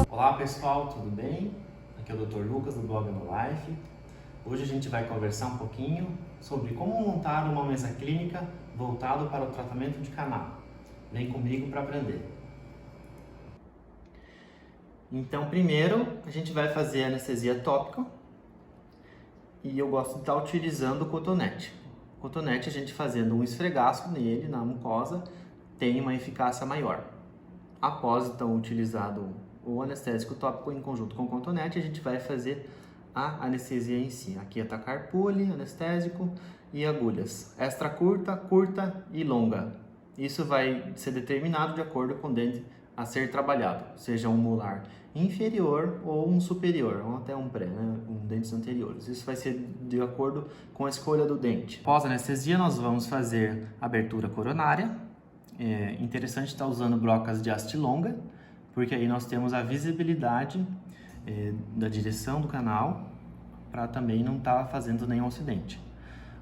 Olá pessoal, tudo bem? Aqui é o Dr. Lucas do blog No Life. Hoje a gente vai conversar um pouquinho sobre como montar uma mesa clínica voltado para o tratamento de canal. Vem comigo para aprender. Então, primeiro a gente vai fazer anestesia tópica e eu gosto de estar utilizando o cotonete. O cotonete, a gente fazendo um esfregaço nele, na mucosa, tem uma eficácia maior. Após então utilizado o anestésico tópico em conjunto com o cotonete, a gente vai fazer a anestesia em si. Aqui é tacar pule, anestésico e agulhas. Extra curta, curta e longa. Isso vai ser determinado de acordo com o dente a ser trabalhado, seja um molar inferior ou um superior, ou até um pré, né? Dentes anteriores. Isso vai ser de acordo com a escolha do dente. Após a anestesia, nós vamos fazer abertura coronária. É interessante estar usando brocas de haste longa, porque aí nós temos a visibilidade da direção do canal, para também não estar fazendo nenhum acidente.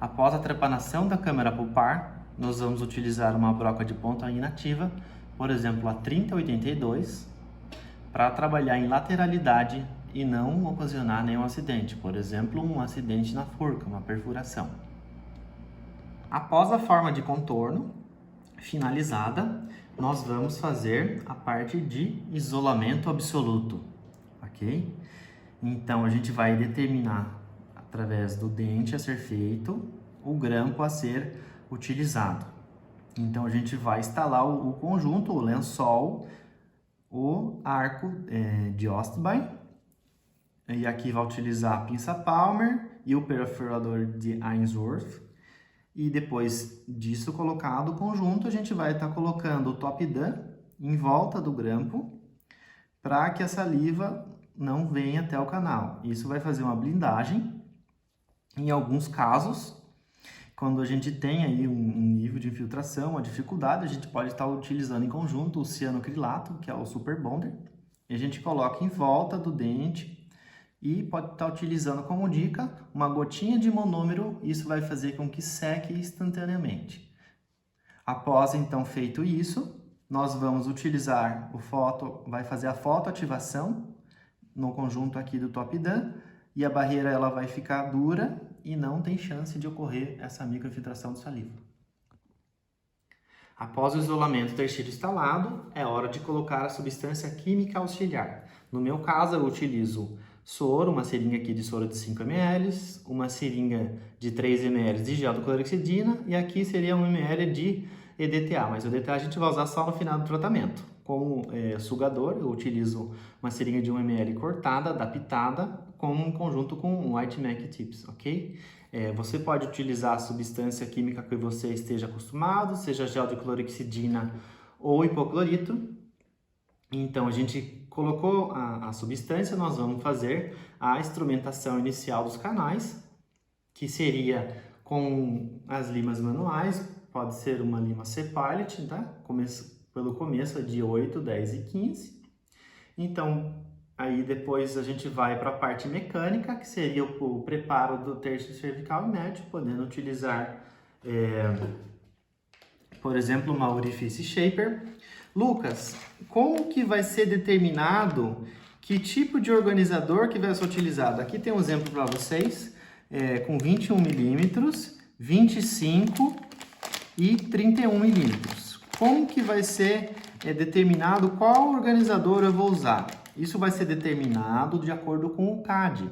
Após a trepanação da câmara pulpar, nós vamos utilizar uma broca de ponta inativa, por exemplo a 3082, para trabalhar em lateralidade e não ocasionar nenhum acidente, por exemplo um acidente na forca, uma perfuração. Após a forma de contorno finalizada, nós vamos fazer a parte de isolamento absoluto, ok? Então a gente vai determinar através do dente a ser feito, o grampo a ser utilizado. Então a gente vai instalar o conjunto, o lençol, o arco de Ostbein, e aqui vai utilizar a pinça Palmer e o perfurador de Ainsworth. E depois disso colocado o conjunto, a gente vai estar colocando o top dam em volta do grampo para que a saliva não venha até o canal. Isso vai fazer uma blindagem. Em alguns casos, quando a gente tem aí um nível de infiltração, uma dificuldade, a gente pode estar utilizando em conjunto o cianocrilato, que é o Super Bonder, e a gente coloca em volta do dente. E pode estar utilizando como dica uma gotinha de monômero, isso vai fazer com que seque instantaneamente. Após então feito isso, nós vamos utilizar vai fazer a fotoativação no conjunto aqui do top dam, e a barreira ela vai ficar dura e não tem chance de ocorrer essa microinfiltração de saliva. Após o isolamento ter sido instalado, é hora de colocar a substância química auxiliar. No meu caso, eu utilizo soro, uma seringa aqui de soro de 5 ml, uma seringa de 3 ml de gel de clorexidina e aqui seria 1 ml de EDTA, mas o EDTA a gente vai usar só no final do tratamento. Como sugador, eu utilizo uma seringa de 1 ml cortada, adaptada, em conjunto com um White Mac Tips, ok? Você pode utilizar a substância química que você esteja acostumado, seja gel de clorexidina ou hipoclorito. Então, a gente colocou a substância, nós vamos fazer a instrumentação inicial dos canais, que seria com as limas manuais, pode ser uma lima C-Pilot, tá? Pelo começo é de 8, 10 e 15. Então, aí depois a gente vai para a parte mecânica, que seria o preparo do terço cervical e médio, podendo utilizar, por exemplo, uma orifice shaper. Lucas, como que vai ser determinado que tipo de organizador que vai ser utilizado? Aqui tem um exemplo para vocês, com 21 milímetros, 25 e 31 milímetros. Como que vai ser determinado qual organizador eu vou usar? Isso vai ser determinado de acordo com o CAD.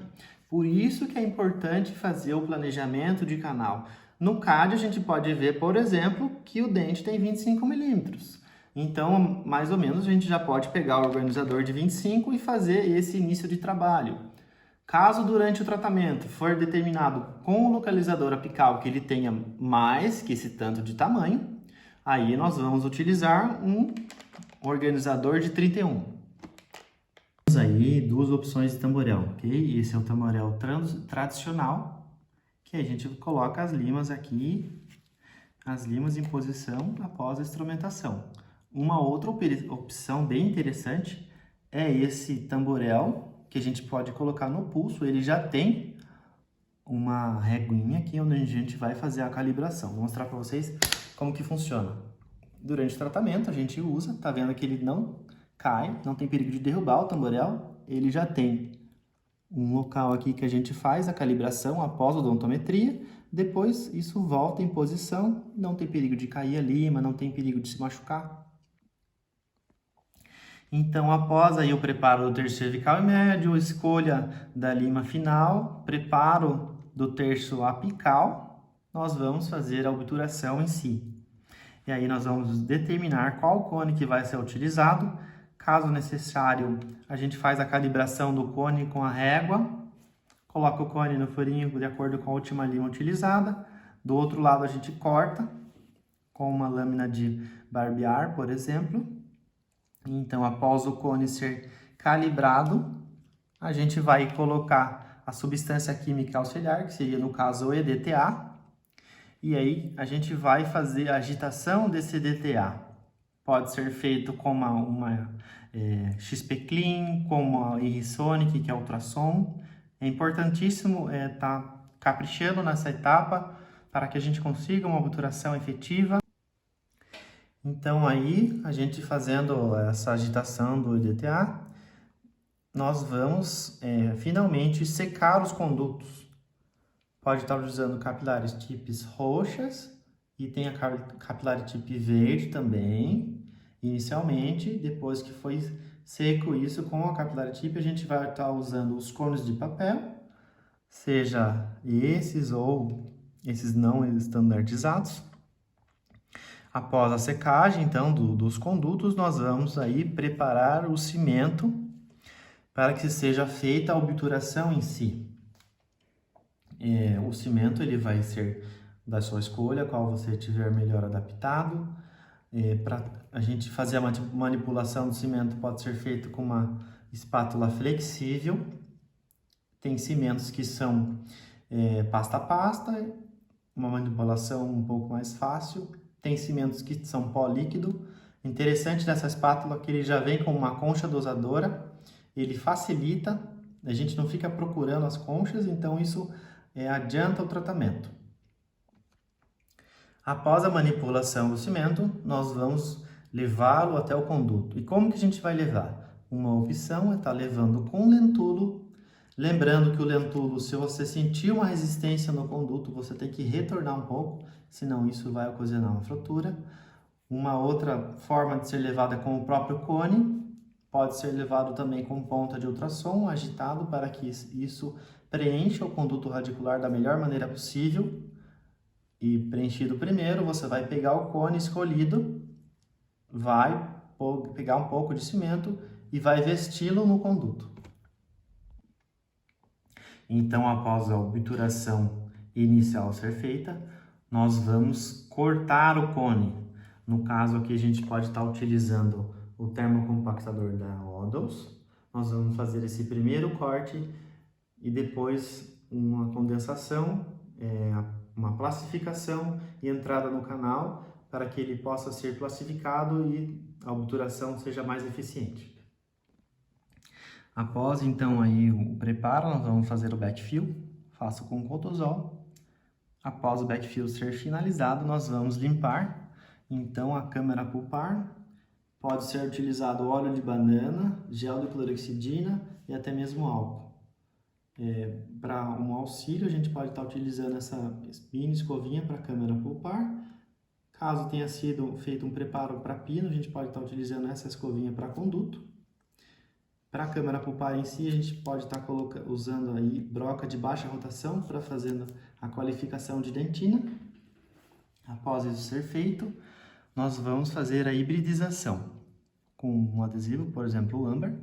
Por isso que é importante fazer o planejamento de canal. No CAD a gente pode ver, por exemplo, que o dente tem 25 milímetros. Então, mais ou menos, a gente já pode pegar o organizador de 25 e fazer esse início de trabalho. Caso durante o tratamento for determinado com o localizador apical que ele tenha mais que esse tanto de tamanho, aí nós vamos utilizar um organizador de 31. Temos aí duas opções de tamborel, ok? Esse é o tamborel tradicional, que a gente coloca as limas aqui, as limas em posição após a instrumentação. Uma outra opção bem interessante é esse tamborel, que a gente pode colocar no pulso, ele já tem uma reguinha aqui onde a gente vai fazer a calibração. Vou mostrar para vocês como que funciona. Durante o tratamento a gente usa, tá vendo que ele não cai, não tem perigo de derrubar o tamborel. Ele já tem um local aqui que a gente faz a calibração após a odontometria. Depois isso volta em posição, não tem perigo de cair a lima, não tem perigo de se machucar. Então, após aí o preparo do terço cervical e médio, escolha da lima final, preparo do terço apical, nós vamos fazer a obturação em si. E aí nós vamos determinar qual cone que vai ser utilizado. Caso necessário, a gente faz a calibração do cone com a régua, coloca o cone no furinho de acordo com a última lima utilizada. Do outro lado a gente corta com uma lâmina de barbear, por exemplo. Então, após o cone ser calibrado, a gente vai colocar a substância química auxiliar, que seria no caso o EDTA, e aí a gente vai fazer a agitação desse EDTA. Pode ser feito com uma XP Clean, com uma Irrisonic, que é ultrassom. É importantíssimo estar caprichando nessa etapa para que a gente consiga uma obturação efetiva. Então aí, a gente fazendo essa agitação do EDTA, nós vamos finalmente secar os condutos. Pode estar usando capilares tipos roxas e tem a capilar tipo verde também, inicialmente. Depois que foi seco isso com a capilar tip, a gente vai estar usando os cones de papel, seja esses ou esses não estandardizados. Após a secagem, então, dos condutos, nós vamos aí preparar o cimento para que seja feita a obturação em si. O cimento ele vai ser da sua escolha, qual você tiver melhor adaptado. Para a gente fazer a manipulação do cimento pode ser feito com uma espátula flexível. Tem cimentos que são pasta a pasta, uma manipulação um pouco mais fácil. Tem cimentos que são pó líquido. Interessante dessa espátula que ele já vem com uma concha dosadora. Ele facilita, a gente não fica procurando as conchas, então isso adianta o tratamento. Após a manipulação do cimento, nós vamos levá-lo até o conduto. E como que a gente vai levar? Uma opção é estar levando com lentulo. Lembrando que o lentulo, se você sentir uma resistência no conduto, você tem que retornar um pouco, senão isso vai ocasionar uma fratura. Uma outra forma de ser levado é com o próprio cone. Pode ser levado também com ponta de ultrassom agitado para que isso preencha o conduto radicular da melhor maneira possível. E preenchido primeiro, você vai pegar o cone escolhido, vai pegar um pouco de cimento e vai vesti-lo no conduto. Então, após a obturação inicial ser feita, nós vamos cortar o cone. No caso aqui, a gente pode estar utilizando o termocompactador da Odolph. Nós vamos fazer esse primeiro corte e depois uma condensação, uma plastificação e entrada no canal para que ele possa ser plastificado e a obturação seja mais eficiente. Após então aí o preparo, nós vamos fazer o backfill, faço com Cotosol. Após o backfill ser finalizado, nós vamos limpar. Então a câmara pulpar, pode ser utilizado óleo de banana, gel de clorexidina e até mesmo álcool. Para um auxílio, a gente pode estar utilizando essa mini escovinha para a câmara pulpar. Caso tenha sido feito um preparo para pino, a gente pode estar utilizando essa escovinha para conduto. Para a câmara pulpar em si, a gente pode estar usando aí broca de baixa rotação para fazer a qualificação de dentina. Após isso ser feito, nós vamos fazer a hibridização com um adesivo, por exemplo, o âmbar.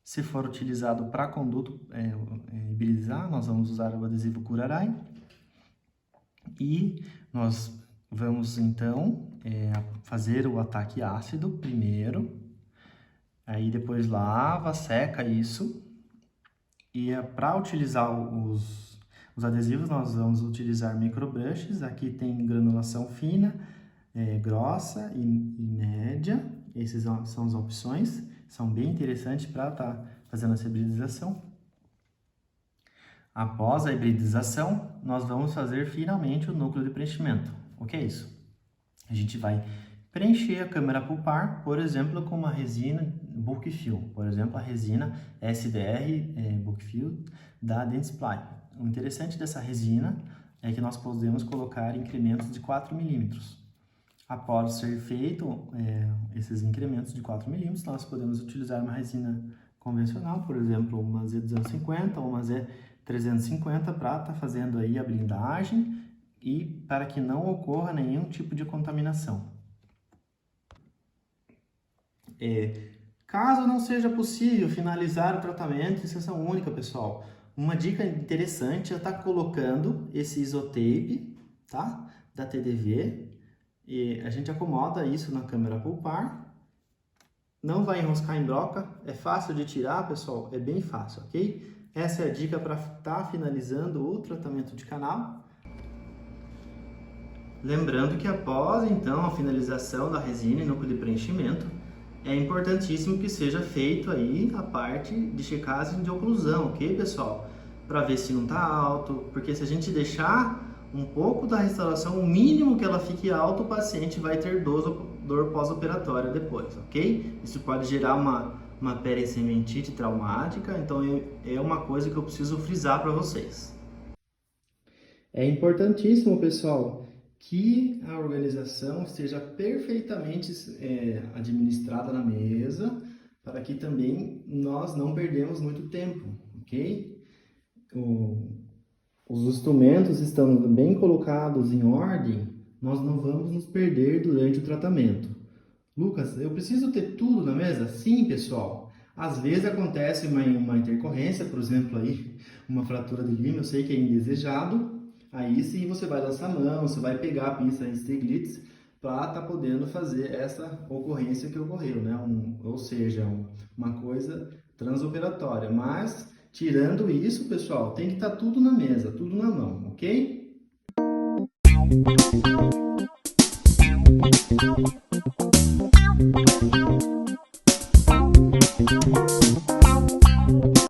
Se for utilizado para conduto hibridizar, nós vamos usar o adesivo Curaray. E nós vamos então fazer o ataque ácido primeiro. Aí depois lava, seca isso. E para utilizar os adesivos, nós vamos utilizar microbrushes. Aqui tem granulação fina, grossa e média. Essas são as opções. São bem interessantes para estar fazendo essa hibridização. Após a hibridização, nós vamos fazer finalmente o núcleo de preenchimento. O que é isso? A gente vai preencher a câmara pulpar, por exemplo, com uma resina Bulkfill, por exemplo, a resina SDR Bulkfill da Dentsply. O interessante dessa resina é que nós podemos colocar incrementos de 4 milímetros. Após ser feito esses incrementos de 4 milímetros, nós podemos utilizar uma resina convencional, por exemplo, uma Z250 ou uma Z350 para estar fazendo aí a blindagem e para que não ocorra nenhum tipo de contaminação. Caso não seja possível finalizar o tratamento em sessão única, pessoal, uma dica interessante é estar colocando esse isotape, tá? Da TDV, e a gente acomoda isso na câmara pulpar. Não vai enroscar em broca, é fácil de tirar, pessoal, é bem fácil, ok? Essa é a dica para estar finalizando o tratamento de canal. Lembrando que após, então, a finalização da resina e núcleo de preenchimento, é importantíssimo que seja feito aí a parte de checagem de oclusão, ok, pessoal? Para ver se não está alto, porque se a gente deixar um pouco da restauração, o mínimo que ela fique alta, o paciente vai ter dor pós-operatória depois, ok? Isso pode gerar uma perissementite traumática, então é uma coisa que eu preciso frisar para vocês. É importantíssimo, pessoal, que a organização esteja perfeitamente administrada na mesa, para que também nós não perdemos muito tempo, ok? Os instrumentos estando bem colocados em ordem, nós não vamos nos perder durante o tratamento. Lucas, eu preciso ter tudo na mesa? Sim, pessoal. Às vezes acontece uma intercorrência, por exemplo, aí, uma fratura de lima, eu sei que é indesejado. Aí sim você vai lançar a mão, você vai pegar a pinça Stiglitz para estar podendo fazer essa ocorrência que ocorreu, né? Ou seja, uma coisa transoperatória. Mas, tirando isso, pessoal, tem que estar tudo na mesa, tudo na mão, ok?